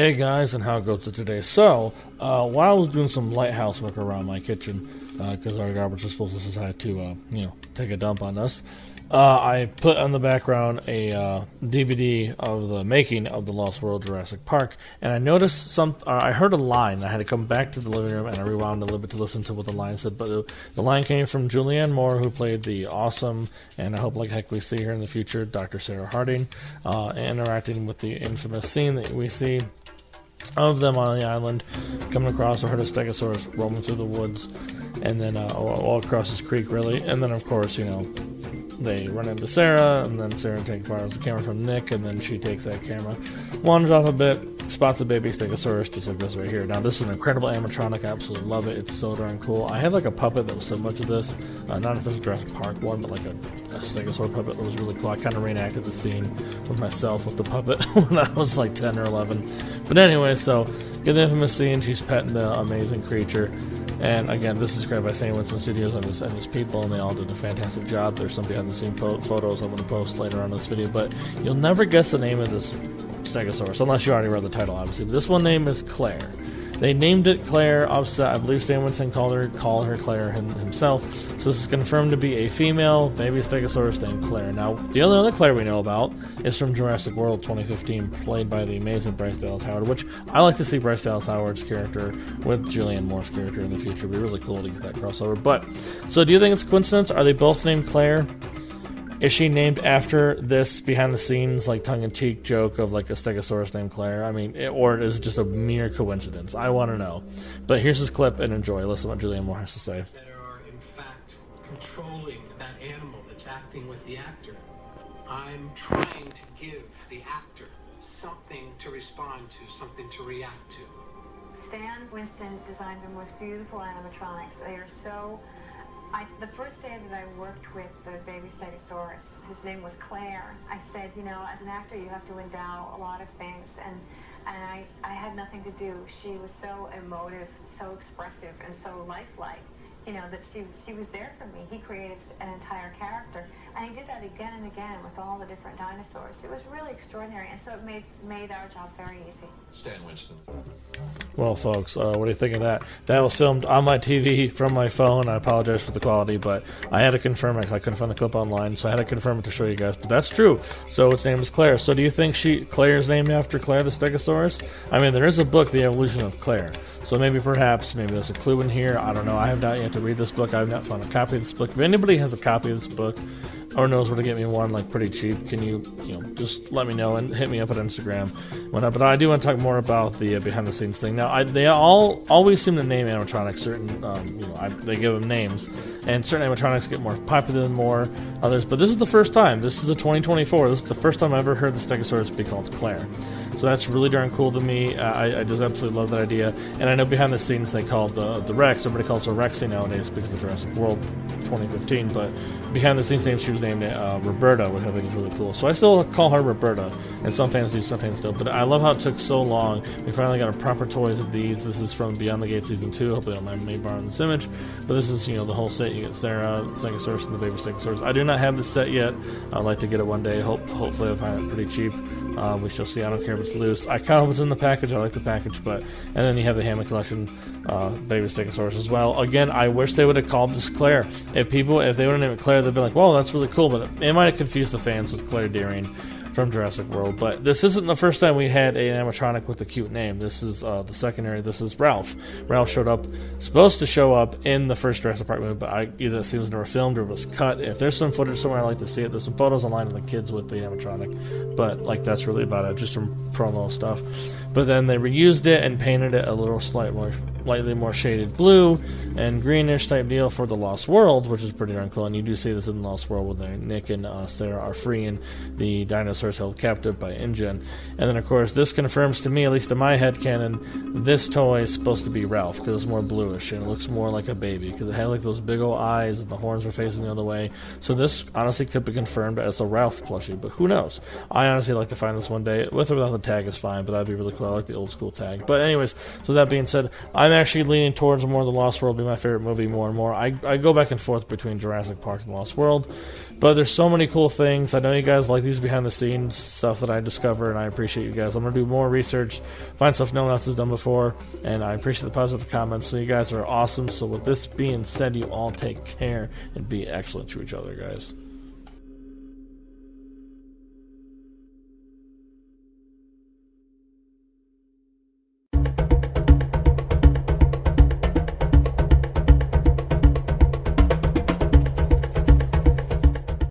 Hey guys, and how goes it today? So, while I was doing some lighthouse work around my kitchen, because our garbage disposal decided to, take a dump on us, I put on the background a DVD of the making of the Lost World Jurassic Park, and I noticed I heard a line. I had to come back to the living room, and I rewound a little bit to listen to what the line said, but the line came from Julianne Moore, who played the awesome, and I hope like heck we see her in the future, Dr. Sarah Harding, interacting with the infamous scene that we see of them on the island, coming across a herd of Stegosaurus roaming through the woods, and then all across this creek, really. And then, of course, they run into Sarah, and then Sarah borrows the camera from Nick, and then she takes that camera, wanders off a bit, spots a baby Stegosaurus, just like this right here. Now, this is an incredible animatronic. I absolutely love it. It's so darn cool. I had like a puppet that was so much of this, not an official Jurassic Park one, but like a Stegosaurus puppet that was really cool. I kind of reenacted the scene with myself with the puppet when I was like 10 or 11. But anyway, so get the infamous scene. She's petting the amazing creature. And again, this is created by St. Winston Studios and his people, and they all did a fantastic job. There's some behind-the-scenes photos I'm going to post later on in this video, but you'll never guess the name of this Stegosaurus, unless you already read the title, obviously. But this one name is Claire. They named it Claire offset. I believe Stan Winston called her Claire himself. So this is confirmed to be a female baby Stegosaurus named Claire. Now, the other Claire we know about is from Jurassic World 2015, played by the amazing Bryce Dallas Howard, which I like to see Bryce Dallas Howard's character with Julianne Moore's character in the future. It'd be really cool to get that crossover. But, so do you think it's a coincidence? Are they both named Claire? Is she named after this behind-the-scenes, like, tongue-in-cheek joke of, like, a Stegosaurus named Claire? I mean, or is it just a mere coincidence? I want to know. But here's this clip, and enjoy. Listen to what Julianne Moore has to say. That are, in fact, controlling that animal that's acting with the actor. I'm trying to give the actor something to respond to, something to react to. Stan Winston designed the most beautiful animatronics. They are so... the first day that I worked with the baby Stegosaurus, whose name was Claire, I said, as an actor, you have to endow a lot of things, and I had nothing to do. She was so emotive, so expressive, and so lifelike, that she was there for me. He created an entire character, and he did that again and again with all the different dinosaurs. It was really extraordinary, and so it made our job very easy. Stan Winston. Well, folks, what do you think of that? That was filmed on my TV from my phone. I apologize for the quality, but I had to confirm it. I couldn't find the clip online, so I had to confirm it to show you guys. But that's true. So its name is Claire. So do you think Claire's named after Claire the Stegosaurus? I mean, there is a book, The Evolution of Claire. So maybe there's a clue in here. I don't know. I have not yet to read this book. I have not found a copy of this book. If anybody has a copy of this book or knows where to get me one, like, pretty cheap, can you just let me know and hit me up at Instagram. But I do want to talk more about the behind-the-scenes thing. Now, they all always seem to name animatronics certain, they give them names, and certain animatronics get more popular than more others. But this is the first time. This is a 2024. This is the first time I ever heard the Stegosaurus be called Claire. So that's really darn cool to me. I just absolutely love that idea. And I know behind the scenes they call the Rex. Everybody calls her Rexy nowadays because of Jurassic World 2015. But behind the scenes name, she was named Roberta, which I think is really cool. So I still call her Roberta, and some fans do, some fans don't. But I love how it took so long. We finally got our proper toys of these. This is from Beyond the Gate Season 2. Hopefully I don't mind me borrowing this image. But this is, the whole set. You get Sarah, Stegosaurus, and the baby Stegosaurus. I do not have this set yet. I'd like to get it one day. Hopefully I'll find it pretty cheap. We shall see. I don't care if it's loose. I kind of hope it's in the package. I like the package, and then you have the Hammond Collection baby Stegosaurus as well. Again, I wish they would have called this Claire. If they would have named it Claire, they'd be like, "Whoa, that's really cool." But it might have confused the fans with Claire Deering from Jurassic World. But this isn't the first time we had an animatronic with a cute name. This is the secondary. This is Ralph. Ralph supposed to show up in the first Jurassic Park movie, but either it was never filmed or was cut. If there's some footage somewhere, I'd like to see it. There's some photos online of the kids with the animatronic, but that's really about it. Just some promo stuff. But then they reused it and painted it a little slightly more shaded blue and greenish type deal for the Lost World, which is pretty darn cool. And you do see this in the Lost World when Nick and Sarah are freeing the dinosaurs held captive by InGen. And then, of course, this confirms to me, at least in my headcanon, this toy is supposed to be Ralph because it's more bluish and it looks more like a baby because it had those big old eyes and the horns were facing the other way. So this honestly could be confirmed as a Ralph plushie, but who knows? I honestly like to find this one day. With or without the tag is fine, but that'd be really cool. but I like the old school tag. But anyways, so that being said, I'm actually leaning towards more The Lost World being my favorite movie more and more. I go back and forth between Jurassic Park and Lost World, but there's so many cool things. I know you guys like these behind the scenes stuff that I discover, and I appreciate you guys. I'm going to do more research, find stuff no one else has done before, and I appreciate the positive comments. So you guys are awesome. So with this being said, you all take care and be excellent to each other, guys.